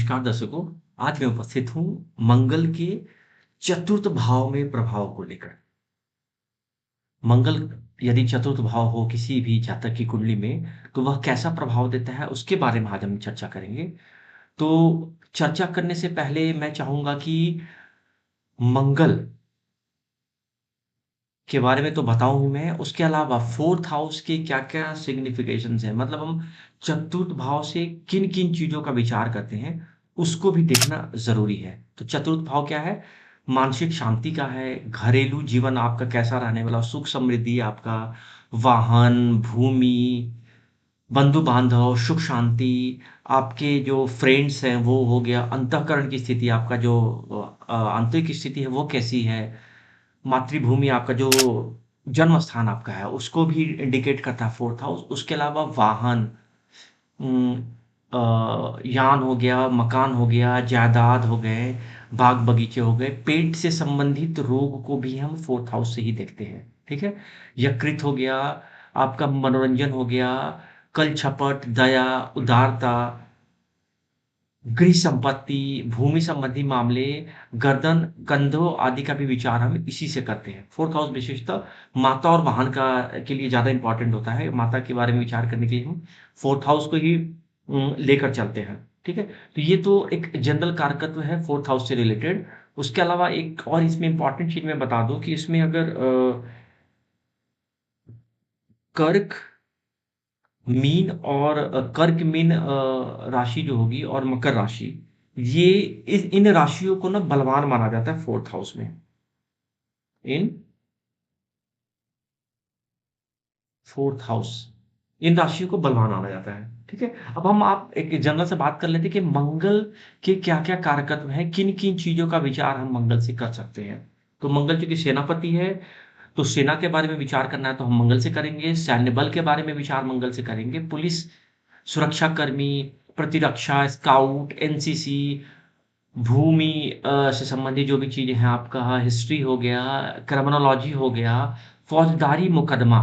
नमस्कार दर्शकों, आज मैं उपस्थित हूँ मंगल के चतुर्थ भाव में प्रभाव को लेकर। मंगल यदि चतुर्थ भाव हो किसी भी जातक की कुंडली में, तो वह कैसा प्रभाव देता है उसके बारे में आज हम चर्चा करेंगे। तो चर्चा करने से पहले मैं चाहूँगा कि मंगल के बारे में तो बताऊँ ही मैं, उसके अलावा 4th हाउस के क्या-क्या सिग्निफिकेशंस हैं, मतलब हम चतुर्थ भाव से किन-किन चीज़ों का विचार करते हैं, उसको भी देखना ज़रूरी है। तो चतुर्थ भाव क्या है? मानसिक शांति का है, घरेलू जीवन आपका कैसा रहने वाला, सुख समृद्धि आपका, वाहन, भूमि, बंधु-बांधव, सुख शांति, आपके जो फ्रेंड्स हैं वो हो गया, अंतःकरण की स्थिति आपका जो आंतरिक स्थिति है वो कैसी है? मातृभूमि आपका जो जन्म स्थान आपका है, उसको भी इंडिकेट करता है 4th हाउस। उसके अलावा वाहन, उम, यान हो गया, मकान हो गया, जायदाद हो गए, बाग-बगीचे हो गए, पेट से संबंधित रोग को भी हम 4th हाउस से ही देखते हैं, ठीक है? यकृत हो गया, आपका मनोरंजन हो गया, कल-छपट, दया, उदारता, गृह संपत्ति, भूमि संबंधी मामले, गर्दन, कंधों आदि का भी विचार हम इसी से करते हैं। 4th हाउस विशेषतः माता और वाहन का के लिए ज़्यादा इम्पोर्टेंट होता है। माता के बारे में विचार करने के लिए हम 4th हाउस को ही लेकर चलते हैं, ठीक है? तो ये तो एक जनरल कारकत्व है 4th हाउस से रिलेटेड। उसके अलावा एक और इसमें इम्पोर्टेंट चीज़ मैं बता दूँ कि इसमें अगर कर्क, मीन और कर्क मीन राशि जो होगी और मकर राशि, ये इस इन राशियों को ना बलवान माना जाता है 4th हाउस में। इन 4th हाउस, इन राशियों को बलवान माना जाता है, ठीक है? अब हम आप एक जनरल से बात कर लेते हैं कि मंगल के क्या-क्या कारकत्व हैं, किन-किन चीज़ों का विचार हम मंगल से कर सकते हैं। तो मंगल चूँकि सेनापति है, तो सेना के बारे में विचार करना है तो हम मंगल से करेंगे, सैन्य बल के बारे में विचार मंगल से करेंगे, पुलिस, सुरक्षाकर्मी, प्रतिरक्षा, स्काउट, एनसीसी, भूमि से संबंधित जो भी चीज़ें हैं, आपका हिस्ट्री हो गया, क्रिमिनोलॉजी हो गया, फौजदारी मुकदमा,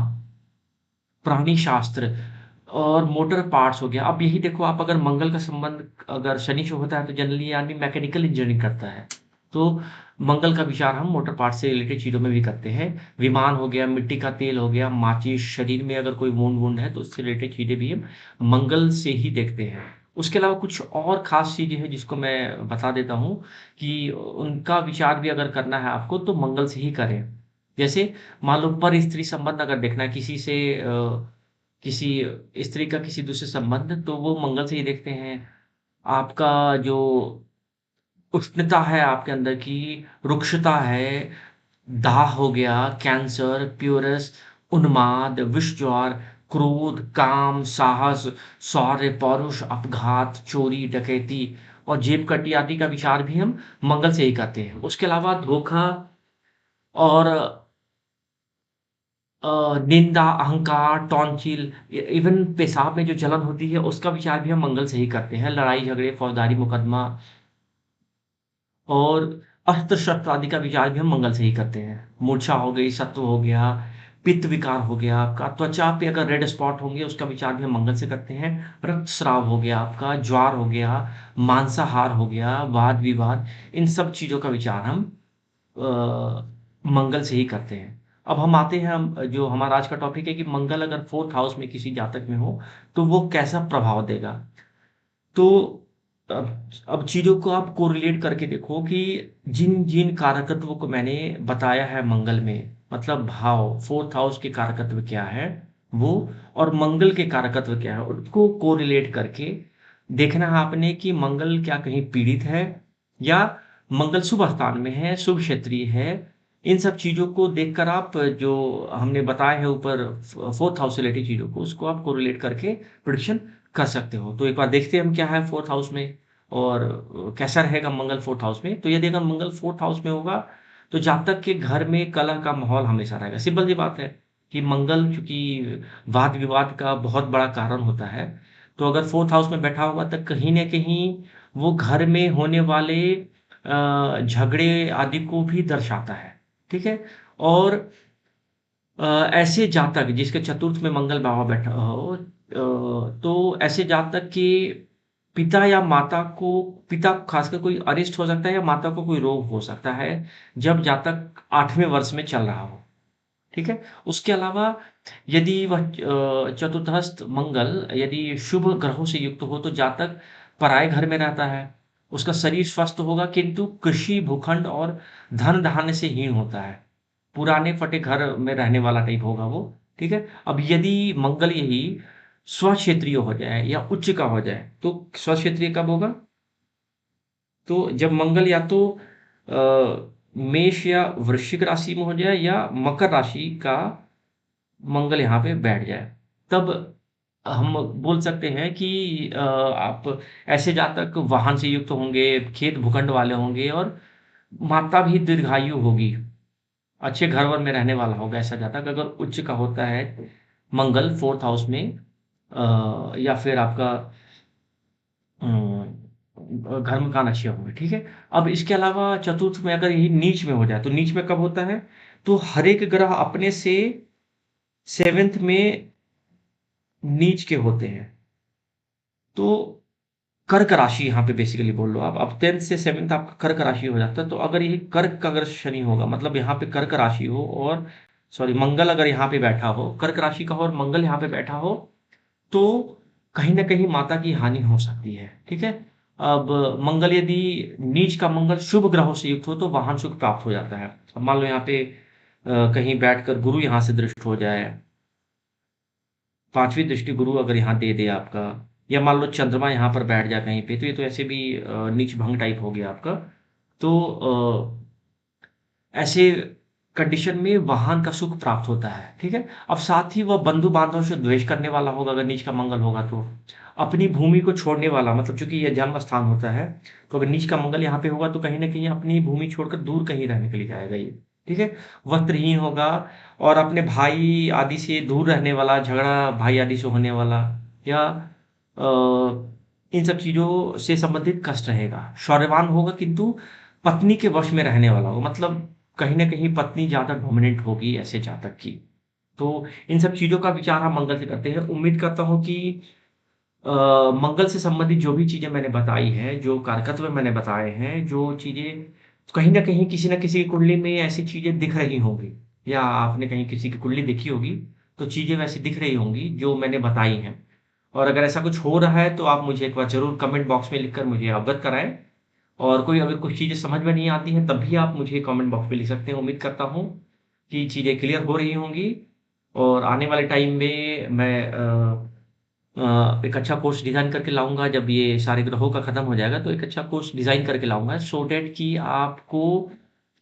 प्राणी शास्त्र और मोटर पार्ट्स हो गया। अब यही देखो आप, अगर मंगल का संबंध अगर शनि से होता है तो जनरली आदमी मैकेनिकल इंजीनियरिंग करता है। तो मंगल का विचार हम मोटर पार्ट्स से रिलेटेड चीज़ों में भी करते हैं। विमान हो गया, मिट्टी का तेल हो गया, माचिस, शरीर में अगर कोई वुंड-वुंड है तो उससे रिलेटेड चीज़ें भी हम मंगल से ही देखते हैं। उसके अलावा कुछ और ख़ास चीज़ें हैं जिसको मैं बता देता हूँ कि उनका विचार भी अगर करना है आपको तो मंगल से ही करें। जैसे मान लो पर-स्त्री संबंध अगर देखना है किसी से, किसी स्त्री का किसी दूसरे संबंध, तो वो मंगल से ही देखते हैं। आपका जो उष्णता है आपके अंदर की, रुक्षता है, दाह हो गया, कैंसर, प्यूरस, उन्माद, विषज्वार, क्रोध, काम, साहस, शौर्य, पौरुष, अपघात, चोरी, डकैती और जेबकटी आदि का विचार भी हम मंगल से ही करते हैं। उसके अलावा धोखा और निंदा, अहंकार, टॉन्सिल, इवन पेशाब में जो जलन होती है, उसका विचार भी हम मंगल से ही करते हैं। लड़ाई-झगड़े, फौजदारी मुकदमा और अस्त्र-शस्त्र आदि का विचार भी हम मंगल से ही करते हैं। मूर्छा हो गई, सत्व हो गया, पित्त विकार हो गया आपका, त्वचा पे अगर रेड स्पॉट होंगे, उसका विचार भी हम मंगल से करते हैं। रक्तस्राव हो गया आपका, ज्वार हो गया, मांसाहार हो गया, वाद-विवाद, इन सब चीज़ों का विचार हम मंगल से ही करते हैं। अब हम आते हैं, हम जो हमारा आज का टॉपिक है कि मंगल अगर 4th हाउस में किसी जातक में हो, तो वो कैसा प्रभाव देगा? तो अब चीज़ों को आप कोरिलेट करके देखो कि जिन-जिन कारकत्वों को मैंने बताया है मंगल में, मतलब भाव 4th हाउस के कारकत्व क्या है, वो और मंगल के कारकत्व क्या है, उनको कोरिलेट करके देखना है आपने कि मंगल क्या कहीं पीड़ित है या मंगल शुभ स्थान में है, शुभ क्षेत्रीय है। इन सब चीज़ों को देखकर आप जो हमने बताए हैं ऊपर 4th हाउस से रिलेटेड चीज़ों को, उसको आप कोरिलेट करके प्रेडिक्शन कर सकते हो। तो एक बार देखते हैं हम क्या है 4th हाउस में और कैसा रहेगा मंगल 4th हाउस में। तो यदि अगर मंगल 4th हाउस में होगा, तो जातक के घर में कलह का माहौल हमेशा रहेगा। सिंपल सी बात है कि मंगल चूँकि वाद-विवाद का बहुत बड़ा कारण होता है, तो अगर 4th हाउस में बैठा होगा तो कहीं न कहीं वो घर में होने वाले झगड़े आदि को भी दर्शाता है, ठीक है? और ऐसे जातक जिसके चतुर्थ में मंगल बाबा बैठा हो, तो ऐसे जातक की पिता या माता को पिता खासकर कोई अरिष्ट हो सकता है या माता को कोई रोग हो सकता है, जब जातक 8वें वर्ष में चल रहा हो, ठीक है? उसके अलावा यदि वह चतुर्थस्थ मंगल यदि शुभ ग्रहों से युक्त हो, तो जातक पराए घर में रहता है, उसका शरीर स्वस्थ होगा किंतु कृषि, भूखंड और धन-धान्य से हीन होता है। पुराने फटे घर में रहने वाला टाइप होगा वो, ठीक है? अब यदि मंगल यही स्वक्षेत्रीय हो जाए या उच्च का हो जाए, तो स्वक्षेत्रीय कब होगा? तो जब मंगल या तो मेष या वृश्चिक राशि में हो जाए या मकर राशि का मंगल यहाँ पे बैठ जाए, तब हम बोल सकते हैं कि आप ऐसे जातक वाहन से युक्त होंगे, खेत भूखंड वाले होंगे और माता भी दीर्घायु होगी, अच्छे घर-वर में रहने वाला होगा ऐसा जातक अगर उच्च का होता है मंगल 4th हाउस में या फिर आपका घर मकान अच्छे होंगे, ठीक है? अब इसके अलावा चतुर्थ में अगर यही नीच में हो जाए, तो नीच में कब होता है? तो हर एक ग्रह अपने से 7th में नीच के होते हैं। तो कर्क राशि यहाँ पे बेसिकली बोल लो आप। अब 10th से 7th आपका कर्क राशि हो जाता है, तो अगर यही कर्क का अगर शनि होगा, मतलब यहाँ पे कर्क राशि हो और सॉरी मंगल अगर यहाँ पे बैठा हो, कर्क राशि का हो और मंगल यहाँ पे बैठा हो, तो कहीं न कहीं माता की हानि हो सकती है, ठीक है? अब मंगल यदि नीच का मंगल शुभ ग्रहों से युक्त हो, तो वाहन सुख प्राप्त हो जाता है। अब मान लो यहाँ पे कहीं बैठकर गुरु यहाँ से दृष्ट हो जाए, 5वीं दृष्टि गुरु अगर यहाँ दे दे आपका या मान लो चंद्रमा यहाँ पर बैठ जाए कहीं पे, तो ये तो ऐसे भी नीच भंग टाइप हो गया आपका। तो ऐसे कंडीशन में वाहन का सुख प्राप्त होता है, ठीक है? अब साथ ही वह बंधु-बांधव से द्वेष करने वाला होगा अगर नीच का मंगल होगा तो। अपनी भूमि को छोड़ने वाला मतलब चूँकि ये जन्म स्थान होता है, तो अगर नीच का मंगल यहाँ पे होगा तो कहीं न कहीं अपनी भूमि छोड़कर दूर कहीं रहने के लिए जाएगा ये, ठीक है? वस्त्रहीन होगा और अपने भाई आदि से दूर रहने वाला, झगड़ा भाई आदि से होने वाला या इन सब चीज़ों से संबंधित कष्ट रहेगा। शौर्यवान होगा किंतु पत्नी के वश में रहने वाला होगा, मतलब कहीं न कहीं पत्नी ज़्यादा डोमिनेंट होगी ऐसे जातक की। तो इन सब चीज़ों का विचार हम मंगल से करते हैं। उम्मीद करता हूँ कि अ, मंगल से संबंधित जो भी चीज़ें मैंने बताई हैं, जो कारकत्व मैंने बताए हैं, जो चीज़ें कहीं न कहीं किसी न किसी की कुंडली में ऐसी चीज़ें दिख रही होंगी या आपने कहीं किसी की कुंडली देखी होगी, तो चीज़ें वैसी दिख रही होंगी जो मैंने बताई हैं। और अगर ऐसा कुछ हो रहा है तो आप मुझे एक बार ज़रूर कमेंट बॉक्स में लिखकर मुझे अवगत कराएँ। और कोई अगर कुछ चीज़ें समझ में नहीं आती हैं, तब भी आप मुझे कमेंट बॉक्स में लिख सकते हैं। उम्मीद करता हूँ कि चीज़ें क्लियर हो रही होंगी और आने वाले टाइम में मैं एक अच्छा कोर्स डिज़ाइन करके लाऊँगा जब ये सारे ग्रहों का खत्म हो जाएगा, तो एक अच्छा कोर्स डिज़ाइन करके लाऊँगा सो दैट कि आपको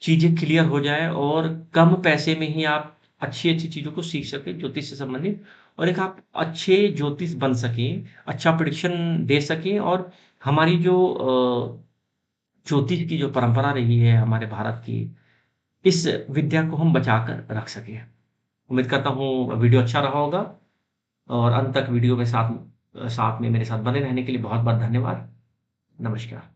चीज़ें क्लियर हो जाएँ और कम पैसे में ही आप अच्छी-अच्छी चीज़ों को सीख सकें ज्योतिष से संबंधित और एक आप अच्छे ज्योतिष बन सकें, अच्छा प्रेडिक्शन दे सकें और हमारी जो ज्योतिष की जो परंपरा रही है हमारे भारत की, इस विद्या को हम बचाकर रख सकें। उम्मीद करता हूँ वीडियो अच्छा रहा होगा और अंत तक वीडियो में साथ साथ में मेरे साथ बने रहने के लिए बहुत-बहुत धन्यवाद। नमस्कार।